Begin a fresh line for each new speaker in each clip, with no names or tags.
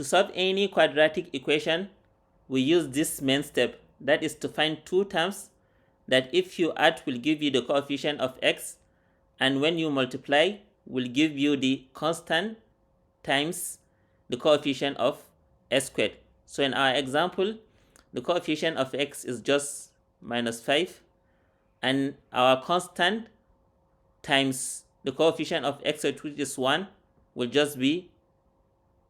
To solve any quadratic equation, we use this main step, that is to find two terms that if you add will give you the coefficient of x, and when you multiply will give you the constant times the coefficient of s squared. So in our example, the coefficient of x is just -5, and our constant times the coefficient of x squared, which is 1, will just be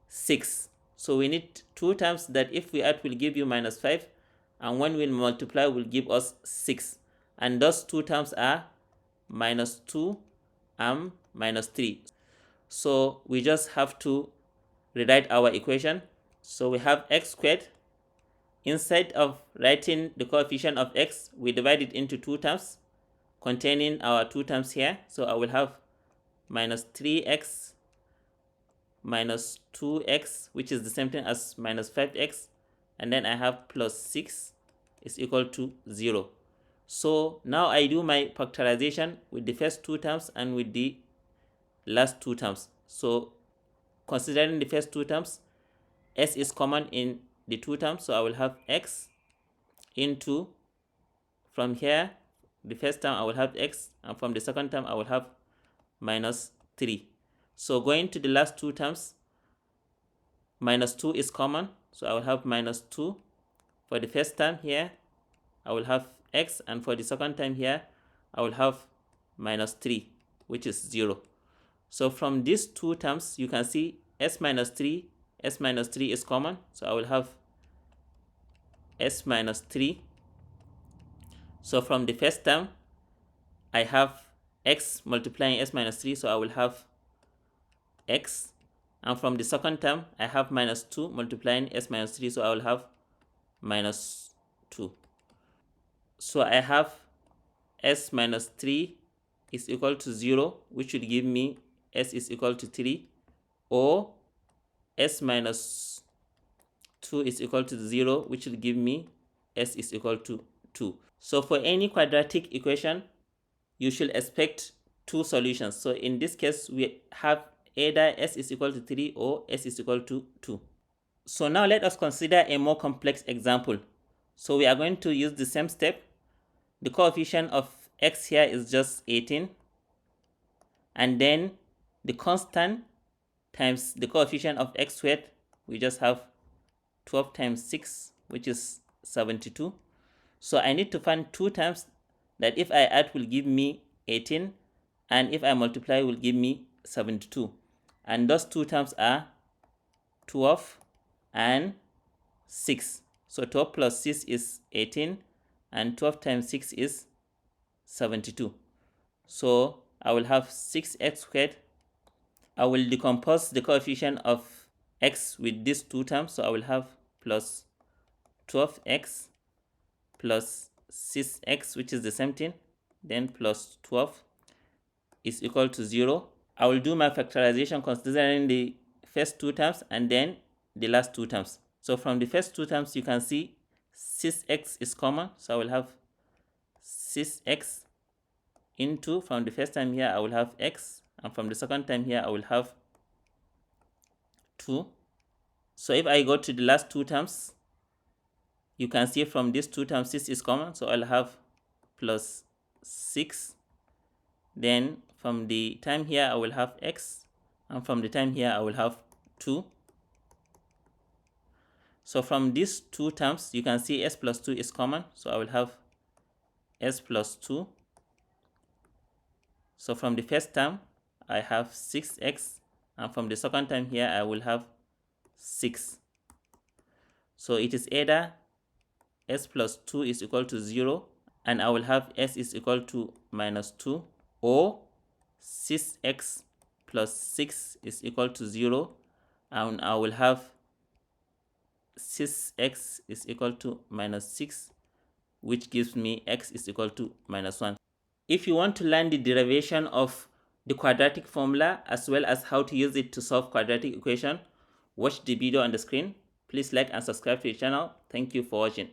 6. So we need two terms that if we add will give you -5, and when we multiply will give us 6. And those two terms are -2 and -3. So we just have to rewrite our equation. So we have x squared. Instead of writing the coefficient of x, we divide it into two terms containing our two terms here. So I will have -3x minus 2x, which is the same thing as -5x, and then I have +6 is equal to 0. So now I do my factorization with the first two terms and with the last two terms. So considering the first two terms, s is common in the two terms, so I will have x into, from here, the first term I will have x, and from the second term I will have -3. So going to the last two terms, -2 is common, so I will have -2. For the first term here, I will have x, and for the second time here, I will have -3, which is 0. So from these two terms, you can see s minus 3 is common, so I will have s minus 3. So from the first term, I have x multiplying s minus 3, so I will have x. And from the second term, I have -2 multiplying s minus 3, so I will have -2. So I have s minus 3 is equal to 0, which will give me s is equal to 3, or s minus 2 is equal to 0, which will give me s is equal to 2. So for any quadratic equation, you should expect two solutions. So in this case, we have either s is equal to 3 or s is equal to 2. So now let us consider a more complex example. So we are going to use the same step. The coefficient of x here is just 18, and then the constant times the coefficient of x squared, we just have 12 times 6, which is 72. So I need to find two terms that if I add will give me 18, and if I multiply will give me 72. And those two terms are 12 and 6. So 12 plus 6 is 18, and 12 times 6 is 72. So I will have 6x squared. I will decompose the coefficient of x with these two terms, so I will have plus 12x plus 6x, which is the same thing, then plus 12 is equal to 0. I will do my factorization considering the first two terms and then the last two terms. So from the first two terms, you can see 6x is common, so I will have 6x into, from the first time here I will have x, and from the second time here I will have 2. So if I go to the last two terms, you can see from these two terms 6 is common, so I'll have plus 6. Then from the time here I will have x, and from the time here I will have 2. So from these two terms, you can see s plus 2 is common, so I will have s plus 2. So from the first term, I have 6x, and from the second time here, I will have 6. So it is either s plus 2 is equal to 0, and I will have s is equal to -2, or 6x plus 6 is equal to 0, and I will have 6x is equal to -6, which gives me x is equal to -1. If you want to learn the derivation of the quadratic formula as well as how to use it to solve quadratic equation, watch the video on the screen. Please like and subscribe to the channel. Thank you for watching.